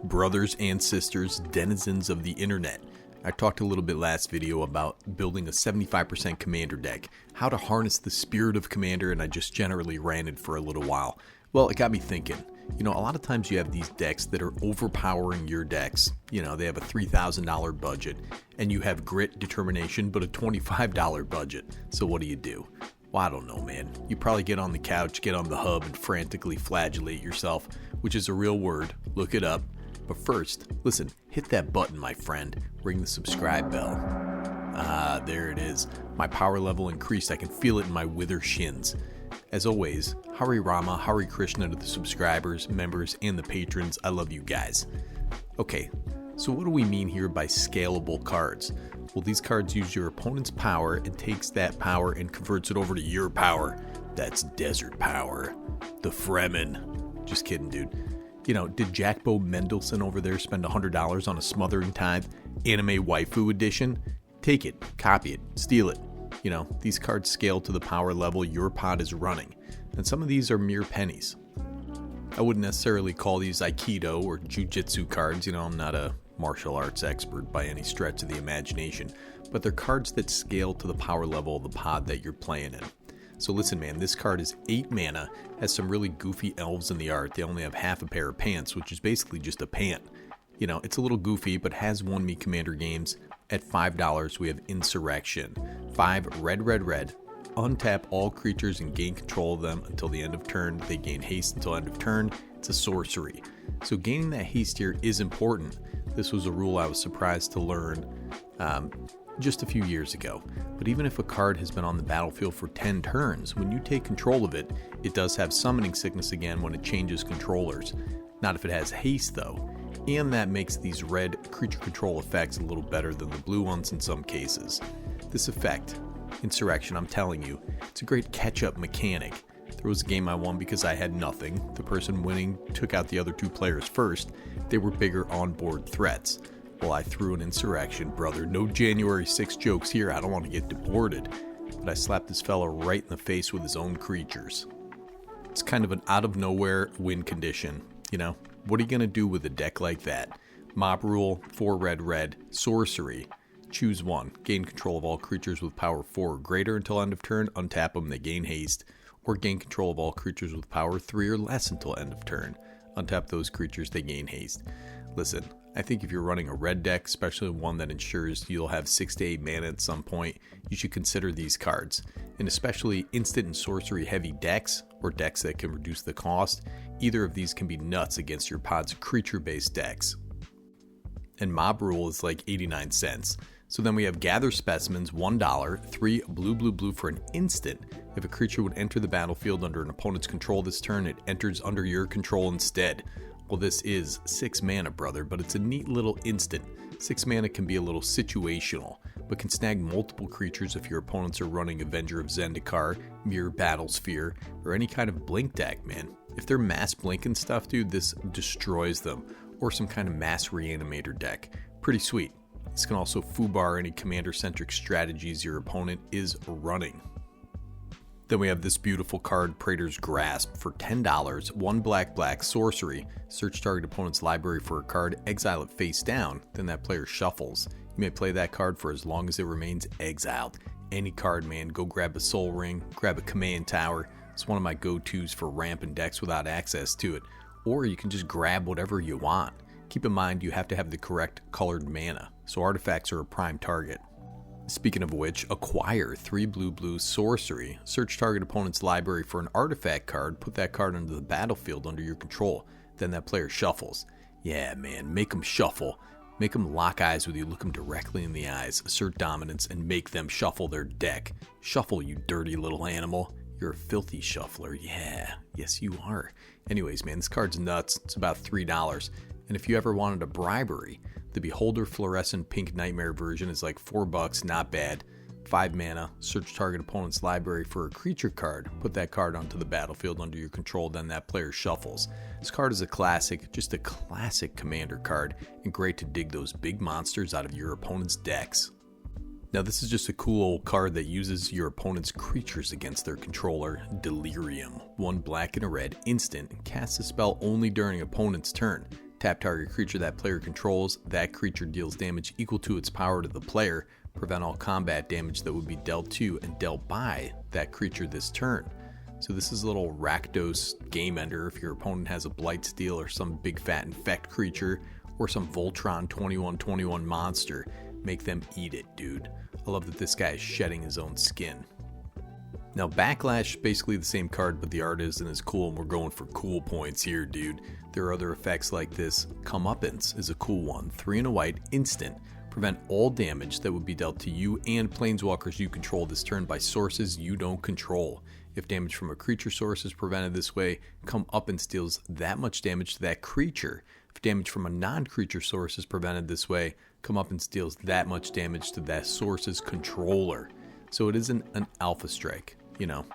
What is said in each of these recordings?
brothers and sisters, denizens of the internet. I talked a little bit last video about building a 75% commander deck, how to harness the spirit of commander, and I just generally ranted for a little while. Well, it got me thinking. A lot of times you have these decks that are overpowering your decks. They have a $3,000 budget, and you have grit, determination, but a $25 budget. So what do? Well, I don't know, man. You probably get on the couch, get on the hub, and frantically flagellate yourself, which is a real word. Look it up. But first, listen, hit that button, my friend. Ring the subscribe bell. Ah, there it is. My power level increased. I can feel it in my wither shins. As always, Hari Rama, Hari Krishna to the subscribers, members, and the patrons. I love you guys. Okay, so what do we mean here by scalable cards? Well, these cards use your opponent's power and takes that power and converts it over to your power. That's desert power. The Fremen. Just kidding, dude. Did Jack Bo Mendelson over there spend $100 on a Smothering Tithe Anime Waifu Edition? Take it, copy it, steal it. These cards scale to the power level your pod is running, and some of these are mere pennies. I wouldn't necessarily call these Aikido or Jiu-Jitsu cards. I'm not a martial arts expert by any stretch of the imagination, but they're cards that scale to the power level of the pod that you're playing in. So listen, man, this card is 8 mana, has some really goofy elves in the art. They only have half a pair of pants, which is basically just a pant. It's a little goofy, but has won me commander games. At $5, we have Insurrection. 5 red, untap all creatures and gain control of them until the end of turn. They gain haste until end of turn. It's a sorcery. So gaining that haste here is important. This was a rule I was surprised to learn just a few years ago. But even if a card has been on the battlefield for 10 turns, when you take control of it, it does have summoning sickness again when it changes controllers. Not if it has haste though. And that makes these red creature control effects a little better than the blue ones in some cases. This effect, Insurrection, I'm telling you, it's a great catch-up mechanic. There was a game I won because I had nothing. The person winning took out the other 2 players first. They were bigger onboard threats. Well, I threw an Insurrection, brother. No January 6 jokes here. I don't want to get deported. But I slapped this fella right in the face with his own creatures. It's kind of an out-of-nowhere win condition, What are you going to do with a deck like that? Mob rule, 4 red, sorcery. Choose one. Gain control of all creatures with power 4 or greater until end of turn. Untap them, they gain haste. Or gain control of all creatures with power 3 or less until end of turn. Untap those creatures, they gain haste. Listen, I think if you're running a red deck, especially one that ensures you'll have 6 to 8 mana at some point, you should consider these cards. And especially instant and sorcery heavy decks, or decks that can reduce the cost, either of these can be nuts against your pod's creature-based decks. And mob rule is like 89 cents. So then we have Gather Specimens, $1, 3 blue for an instant. If a creature would enter the battlefield under an opponent's control this turn, it enters under your control instead. Well, this is 6 mana, brother, but it's a neat little instant. 6 mana can be a little situational, but can snag multiple creatures if your opponents are running Avenger of Zendikar, Mirror Battlesphere, or any kind of blink deck, man. If they're mass blinking stuff, dude, this destroys them. Or some kind of mass reanimator deck. Pretty sweet. This can also foobar any commander-centric strategies your opponent is running. Then we have this beautiful card, Praetor's Grasp, for $10, 1 black, sorcery. Search target opponent's library for a card, exile it face down, then that player shuffles. You may play that card for as long as it remains exiled. Any card, man, go grab a Soul Ring, grab a Command Tower. It's one of my go-tos for ramping decks without access to it. Or you can just grab whatever you want. Keep in mind you have to have the correct colored mana, so artifacts are a prime target. Speaking of which, acquire 3 blue sorcery. Search target opponent's library for an artifact card, put that card under the battlefield under your control, then that player shuffles. Yeah, man, make them shuffle. Make them lock eyes with you, look them directly in the eyes, assert dominance, and make them shuffle their deck. Shuffle, you dirty little animal. You're a filthy shuffler, yeah. Yes, you are. Anyways, man, this card's nuts. It's about $3. And if you ever wanted a bribery, the Beholder Fluorescent Pink Nightmare version is like $4, not bad. 5 mana, search target opponent's library for a creature card, put that card onto the battlefield under your control, then that player shuffles. This card is a classic, just a classic commander card, and great to dig those big monsters out of your opponent's decks. Now this is just a cool old card that uses your opponent's creatures against their controller, Delirium. 1 black and a red, instant, casts a spell only during opponent's turn. Tap target creature that player controls. That creature deals damage equal to its power to the player. Prevent all combat damage that would be dealt to and dealt by that creature this turn. So this is a little Rakdos game ender if your opponent has a Blightsteel or some big fat infect creature or some Voltron 21/21 monster. Make them eat it, dude. I love that this guy is shedding his own skin. Now Backlash, basically the same card, but the art isn't as cool, and we're going for cool points here, dude. There are other effects like this. Comeuppance is a cool one. 3 and a white, instant. Prevent all damage that would be dealt to you and planeswalkers you control this turn by sources you don't control. If damage from a creature source is prevented this way, Comeuppance deals that much damage to that creature. If damage from a non-creature source is prevented this way, Comeuppance deals that much damage to that source's controller. So it isn't an alpha strike, you know.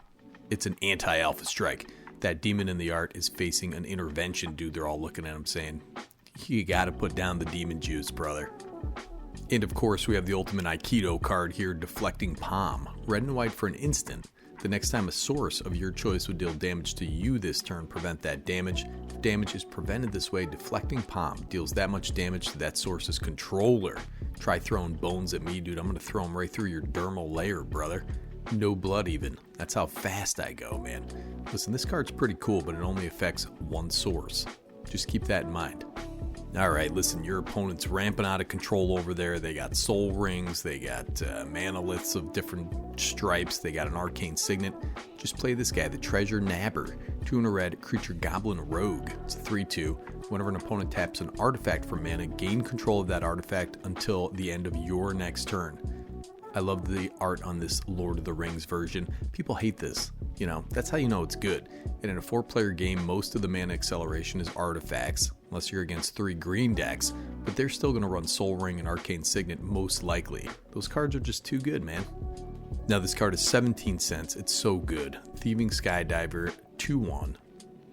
It's an anti-alpha strike. That demon in the art is facing an intervention, dude. They're all looking at him saying, you gotta put down the demon juice, brother. And of course, we have the ultimate Aikido card here, Deflecting Palm. Red and white for an instant. The next time a source of your choice would deal damage to you this turn, prevent that damage. If damage is prevented this way, Deflecting Palm deals that much damage to that source's controller. Try throwing bones at me, dude. I'm going to throw them right through your dermal layer, brother. No blood even. That's how fast I go, man. Listen, this card's pretty cool, but it only affects one source. Just keep that in mind. Alright, listen, your opponent's ramping out of control over there. They got Soul Rings, they got Manoliths of different stripes, they got an Arcane Signet. Just play this guy, the Treasure Nabber. 2 and a red, creature Goblin Rogue. It's a 3/2. Whenever an opponent taps an artifact for mana, gain control of that artifact until the end of your next turn. I love the art on this Lord of the Rings version. People hate this. You know, that's how you know it's good. And in a 4-player game, most of the mana acceleration is artifacts, unless you're against 3 green decks, but they're still going to run Soul Ring and Arcane Signet most likely. Those cards are just too good, man. Now this card is 17 cents. It's so good. Thieving Skydiver, 2/1.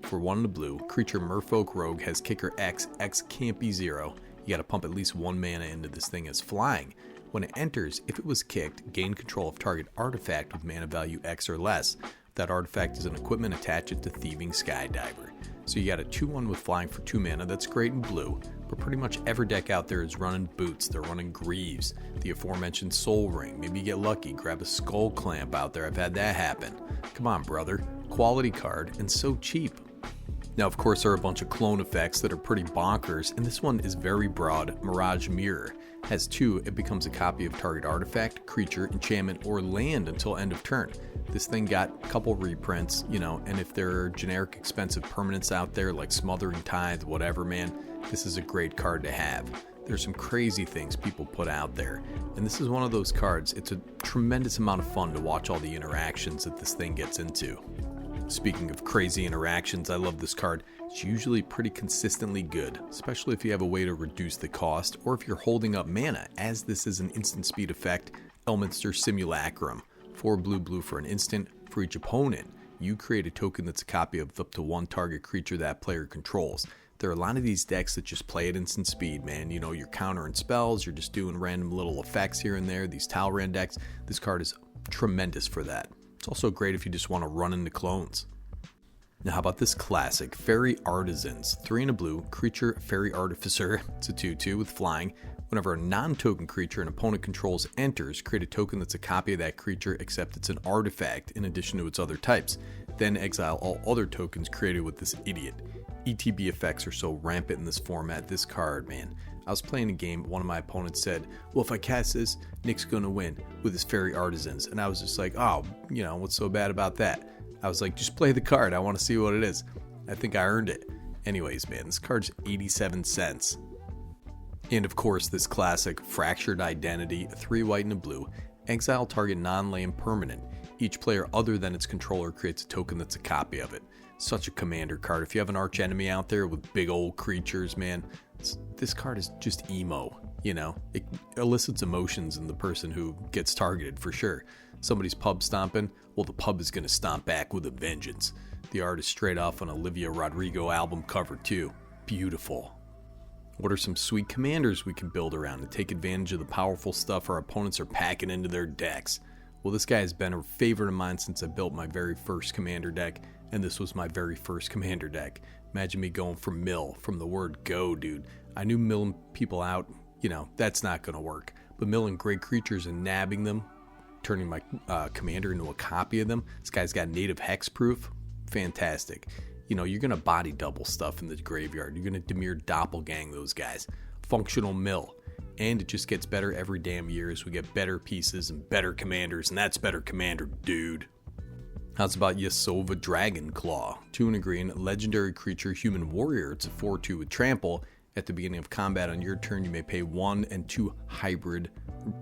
For 1 in the blue, creature Merfolk Rogue has kicker X, X can't be 0. You gotta pump at least 1 mana into this thing as flying. When it enters, if it was kicked, gain control of target artifact with mana value X or less. If that artifact is an equipment, attach it to Thieving Skydiver. So you got a 2/1 with flying for 2 mana, that's great in blue, but pretty much every deck out there is running Boots, they're running Greaves, the aforementioned Soul Ring, maybe you get lucky, grab a Skull Clamp out there, I've had that happen. Come on, brother, quality card, and so cheap. Now, of course, there are a bunch of clone effects that are pretty bonkers, and this one is very broad. Mirage Mirror. Has 2, it becomes a copy of target artifact, creature, enchantment, or land until end of turn. This thing got a couple reprints, you know, and if there are generic expensive permanents out there like Smothering Tithe, whatever, man, this is a great card to have. There's some crazy things people put out there, and this is one of those cards. It's a tremendous amount of fun to watch all the interactions that this thing gets into. Speaking of crazy interactions, I love this card. It's usually pretty consistently good, especially if you have a way to reduce the cost or if you're holding up mana, as this is an instant speed effect, Elminster Simulacrum. 4 blue for an instant. For each opponent, you create a token that's a copy of up to 1 target creature that player controls. There are a lot of these decks that just play at instant speed, man. You know, you're countering spells, you're just doing random little effects here and there, these Talrand decks. This card is tremendous for that. It's also great if you just want to run into clones. Now how about this classic, Fairy Artisans. 3 and a blue, creature Fairy Artificer. It's a 2/2 with flying. Whenever a non-token creature an opponent controls enters, create a token that's a copy of that creature except it's an artifact in addition to its other types. Then exile all other tokens created with this idiot. ETB effects are so rampant in this format. This card, man. I was playing a game, one of my opponents said, well, if I cast this, Nick's gonna win with his Fairy Artisans. And I was just like, oh, you know, what's so bad about that? I was like, just play the card, I want to see what it is. I think I earned it. Anyways, man, this card's 87 cents. And of course, this classic Fractured Identity, 3 white and a blue. Exile target non-land permanent. Each player other than its controller creates a token that's a copy of it. Such a commander card. If you have an arch enemy out there with big old creatures, man, this card is just emo, you know? It elicits emotions in the person who gets targeted for sure. Somebody's pub stomping, well, the pub is going to stomp back with a vengeance. The art is straight off an Olivia Rodrigo album cover too. Beautiful. What are some sweet commanders we can build around to take advantage of the powerful stuff our opponents are packing into their decks? Well, this guy has been a favorite of mine since I built my very first commander deck, and this was my very first commander deck. Imagine me going for mill from the word go, dude. I knew milling people out, that's not going to work. But milling great creatures and nabbing them, turning my commander into a copy of them. This guy's got native hexproof. Fantastic. You're going to body double stuff in the graveyard. You're going to Dimir Doppelgang those guys. Functional mill. And it just gets better every damn year as we get better pieces and better commanders. And that's better commander, dude. How's about Yasova Dragonclaw? 2 and a green, legendary creature, human warrior. It's a 4/2 with trample. At the beginning of combat on your turn, you may pay 1 and 2 hybrid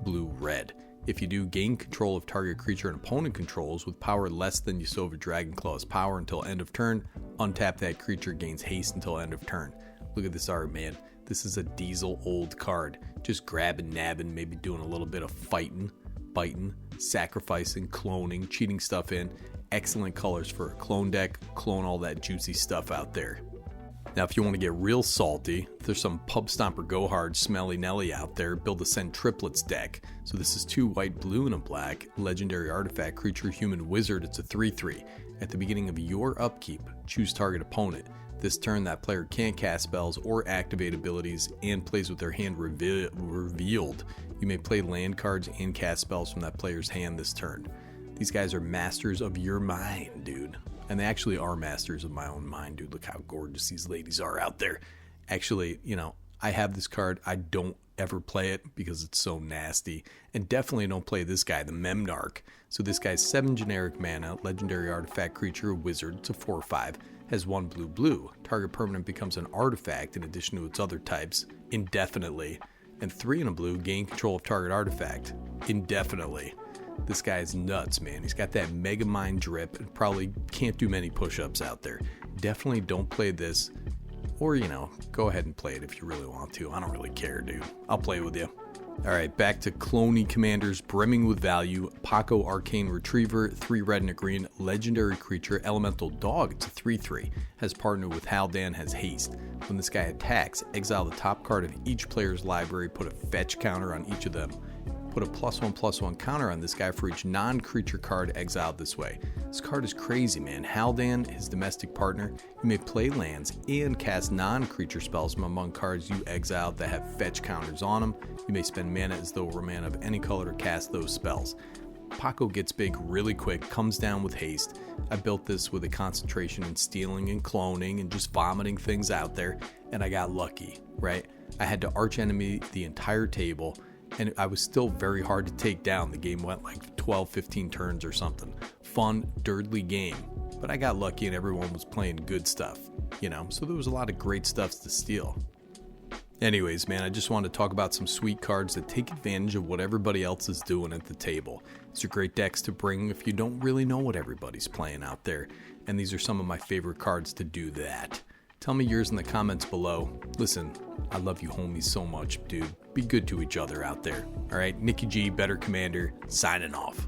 blue-red. If you do, gain control of target creature and opponent controls with power less than Yasova Dragonclaw's power until end of turn. Untap that creature, gains haste until end of turn. Look at this art, man. This is a diesel old card. Just grabbing, nabbing, maybe doing a little bit of fighting, biting, sacrificing, cloning, cheating stuff in. Excellent colors for a clone deck. Clone all that juicy stuff out there. Now, if you want to get real salty, if there's some Pub Stomper Go Hard Smelly Nelly out there, build a Send Triplets deck. So this is 2 white, blue, and a black. Legendary artifact creature, human wizard. It's a 3/3. At the beginning of your upkeep, choose target opponent. This turn, that player can't cast spells or activate abilities and plays with their hand revealed. You may play land cards and cast spells from that player's hand this turn. These guys are masters of your mind, dude. And they actually are masters of my own mind, dude. Look how gorgeous these ladies are out there. Actually, I have this card. I don't ever play it because it's so nasty. And definitely don't play this guy, the Memnarch. So this guy's 7 generic mana, legendary artifact creature, wizard. It's a 4/5. Has 1 blue. Target permanent becomes an artifact in addition to its other types, indefinitely. And 3 and a blue, gain control of target artifact, indefinitely. This guy's nuts, man. He's got that Megamind drip and probably can't do many push-ups out there. Definitely don't play this. Or, go ahead and play it if you really want to. I don't really care, dude. I'll play with you. Alright, back to cloney commanders brimming with value. Paco Arcane Retriever, 3 red and a green, legendary creature, elemental dog. It's a 3/3. Has partnered with Haldan, has haste. When this guy attacks, exile the top card of each player's library, put a fetch counter on each of them. Put a +1/+1 counter on this guy for each non-creature card exiled this way. This card is crazy, man. Haldan, his domestic partner. You may play lands and cast non-creature spells from among cards you exiled that have fetch counters on them. You may spend mana as though it were mana of any color to cast those spells. Paco gets big really quick, comes down with haste. I built this with a concentration in stealing and cloning and just vomiting things out there, and I got lucky, right? I had to archenemy the entire table, and I was still very hard to take down. The game went like 12-15 turns or something. Fun, dirtly game. But I got lucky and everyone was playing good stuff, so there was a lot of great stuff to steal. Anyways, man, I just wanted to talk about some sweet cards that take advantage of what everybody else is doing at the table. These are great decks to bring if you don't really know what everybody's playing out there. And these are some of my favorite cards to do that. Tell me yours in the comments below. Listen, I love you homies so much, dude. Be good to each other out there. Alright, Nikki G, Better Commander, signing off.